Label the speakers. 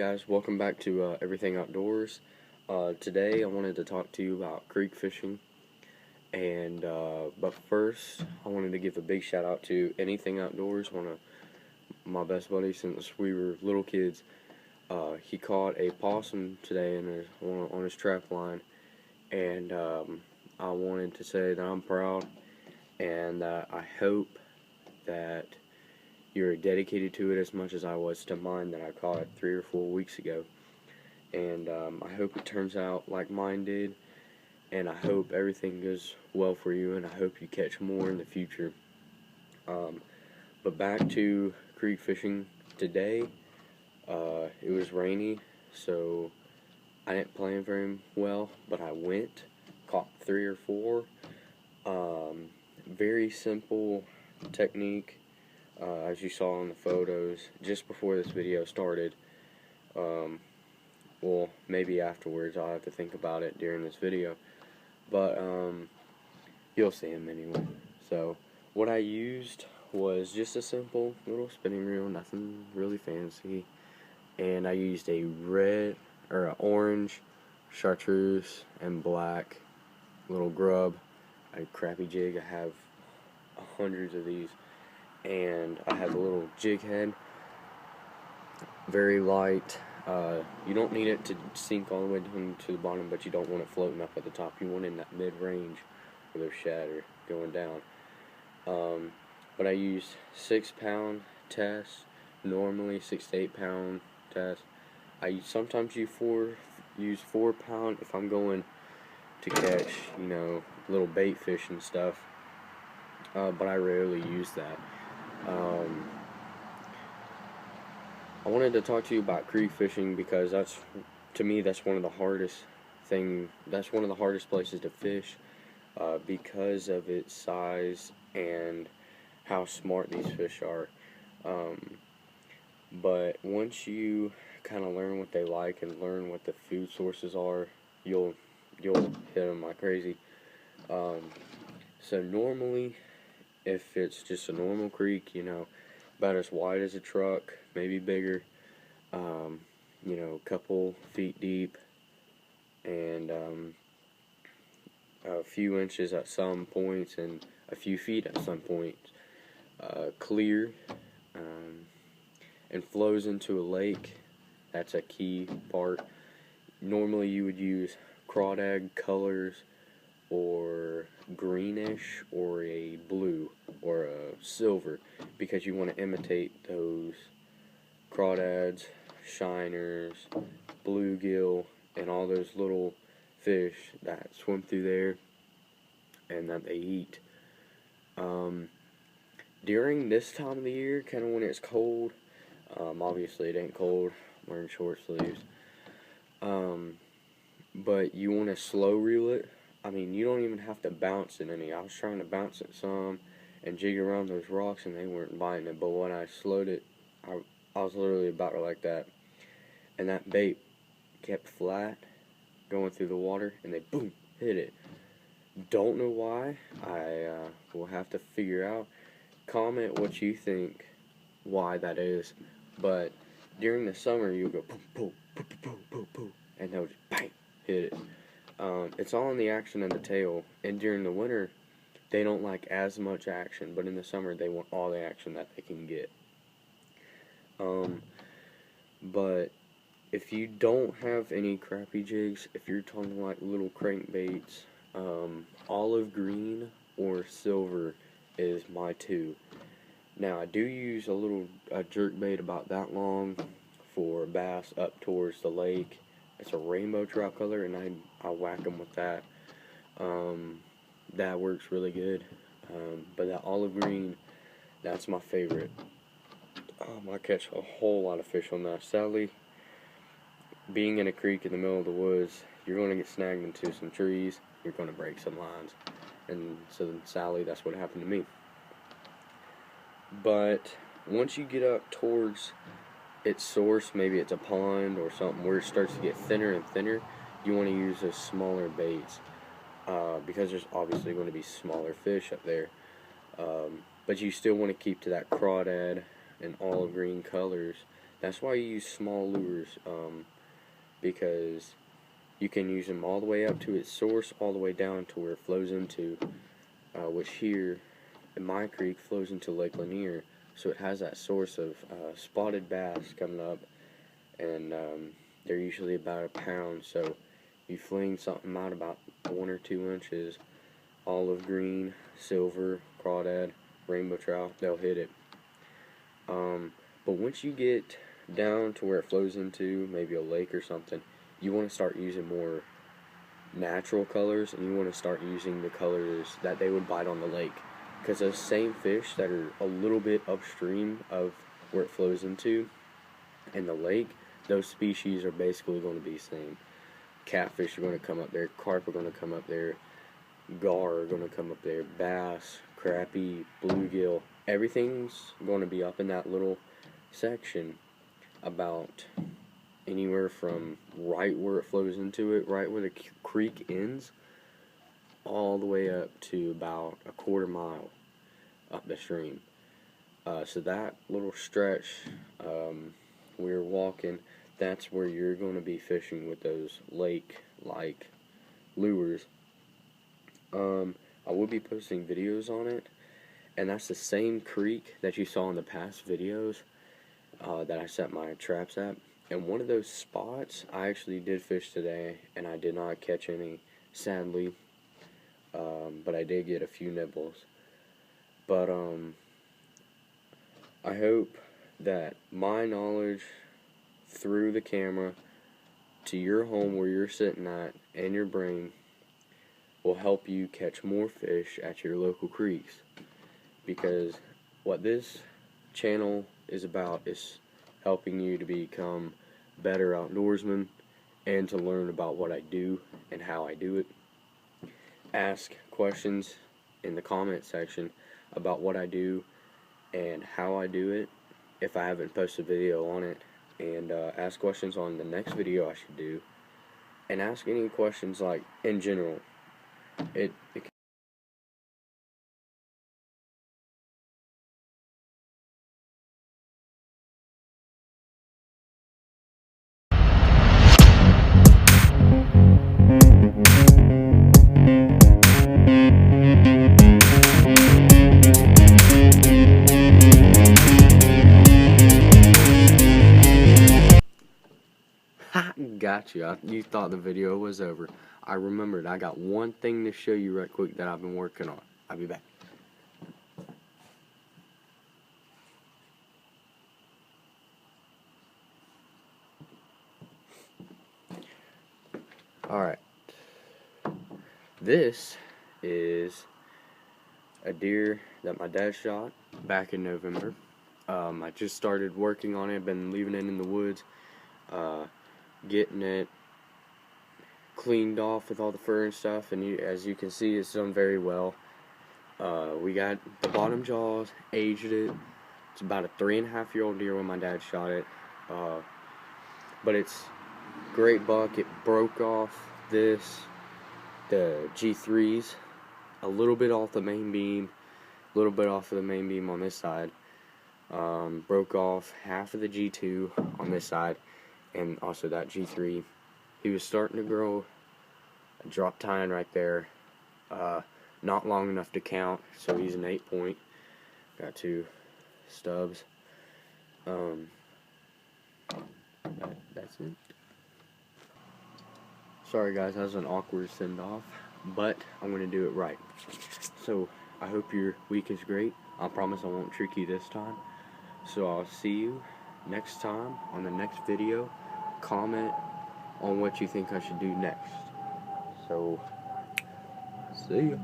Speaker 1: guys, welcome back to Everything Outdoors. Today I wanted to talk to you about creek fishing, and but first I wanted to give a big shout out to Anything Outdoors, one of my best buddies since we were little kids. He caught a possum today on his trap line, and I wanted to say that I'm proud, and I hope that you're dedicated to it as much as I was to mine that I caught 3 or 4 weeks ago. And I hope it turns out like mine did, and I hope everything goes well for you, and I hope you catch more in the future. But back to creek fishing today. It was rainy, so I didn't plan very well, but I went, caught 3 or 4. Very simple technique. As you saw in the photos, just before this video started, well, maybe afterwards, I'll have to think about it during this video, but you'll see them anyway. So what I used was just a simple little spinning reel, nothing really fancy, and I used a red or an orange chartreuse and black little grub, a crappy jig. I have hundreds of these. And I have a little jig head, very light. You don't need it to sink all the way down to the bottom, but you don't want it floating up at the top. You want it in that mid-range where there's shatter going down. But I used 6-pound tests, normally 6 to 8-pound tests. I sometimes use 4-pound if I'm going to catch, little bait fish and stuff. But I rarely use that. I wanted to talk to you about creek fishing because to me that's one of the hardest places to fish, because of its size and how smart these fish are. But once you kind of learn what they like and learn what the food sources are, you'll hit them like crazy. So normally, if it's just a normal creek, about as wide as a truck, maybe bigger, a couple feet deep, and a few inches at some points, and a few feet at some points, clear, and flows into a lake. That's a key part. Normally you would use crawdad colors, or greenish, or a blue, or a silver, because you want to imitate those crawdads, shiners, bluegill, and all those little fish that swim through there and that they eat. During this time of the year, kind of when it's cold, obviously it ain't cold, I'm wearing short sleeves, but you want to slow reel it. I mean, you don't even have to bounce it any. I was trying to bounce it some and jig around those rocks, and they weren't biting it. But when I slowed it, I was literally about to like that. And that bait kept flat, going through the water, and they, boom, hit it. Don't know why. I will have to figure out. Comment what you think why that is. But during the summer, you'll go, boom, boom, boom, boom, boom, boom, and they'll just, bang, hit it. It's all in the action of the tail, and during the winter, they don't like as much action, but in the summer, they want all the action that they can get. But if you don't have any crappy jigs, if you're talking like little crankbaits, olive green or silver is my two. Now, I do use a jerkbait about that long for bass up towards the lake. It's a rainbow trout color, and I whack them with that. That works really good. But that olive green, that's my favorite. I catch a whole lot of fish on that. Sadly, being in a creek in the middle of the woods, you're going to get snagged into some trees. You're going to break some lines. And so, sadly, that's what happened to me. But once you get up towards its source, maybe it's a pond or something where it starts to get thinner and thinner, you want to use those smaller baits, because there's obviously going to be smaller fish up there, but you still want to keep to that crawdad and olive green colors That's why you use small lures, because you can use them all the way up to its source, all the way down to where it flows into, which here in my creek flows into Lake Lanier, so it has that source of spotted bass coming up, and they're usually about a pound. So you fling something out about 1 or 2 inches, olive green, silver, crawdad, rainbow trout, they'll hit it. But once you get down to where it flows into maybe a lake or something, you want to start using more natural colors, and you want to start using the colors that they would bite on the lake, because those same fish that are a little bit upstream of where it flows into in the lake, those species are basically going to be the same. Catfish are going to come up there, carp are going to come up there, gar are going to come up there, bass, crappie, bluegill, everything's going to be up in that little section, about anywhere from right where it flows into it, right where the creek ends, all the way up to about a quarter mile up the stream. So that little stretch we're walking, that's where you're going to be fishing with those lake-like lures. I will be posting videos on it, and that's the same creek that you saw in the past videos that I set my traps at. And one of those spots, I actually did fish today, and I did not catch any, sadly, but I did get a few nibbles. But I hope that my knowledge through the camera to your home where you're sitting at and your brain will help you catch more fish at your local creeks, because what this channel is about is helping you to become better outdoorsmen and to learn about what I do and how I do it. Ask questions in the comment section about what I do and how I do it if I haven't posted a video on it, and ask questions on the next video I should do, and ask any questions like in general. It got you. You thought the video was over. I remembered. I got one thing to show you right quick that I've been working on. I'll be back. Alright. This is a deer that my dad shot back in November. I just started working on it. Been leaving it in the woods, getting it cleaned off with all the fur and stuff, and as you can see, it's done very well. We got the bottom jaws, aged it. It's about a 3.5-year-old deer when my dad shot it, but it's great buck. It broke off the G3s, a little bit off the main beam, a little bit off of the main beam on this side. Broke off half of the G2 on this side, and also that G3. He was starting to grow a drop tine right there, not long enough to count, so he's an 8-point. Got 2 stubs. That's it. Sorry guys, that was an awkward send off, but I'm going to do it right. So I hope your week is great. I promise I won't trick you this time. So I'll see you next time on the next video. Comment on what you think I should do next. So, see ya.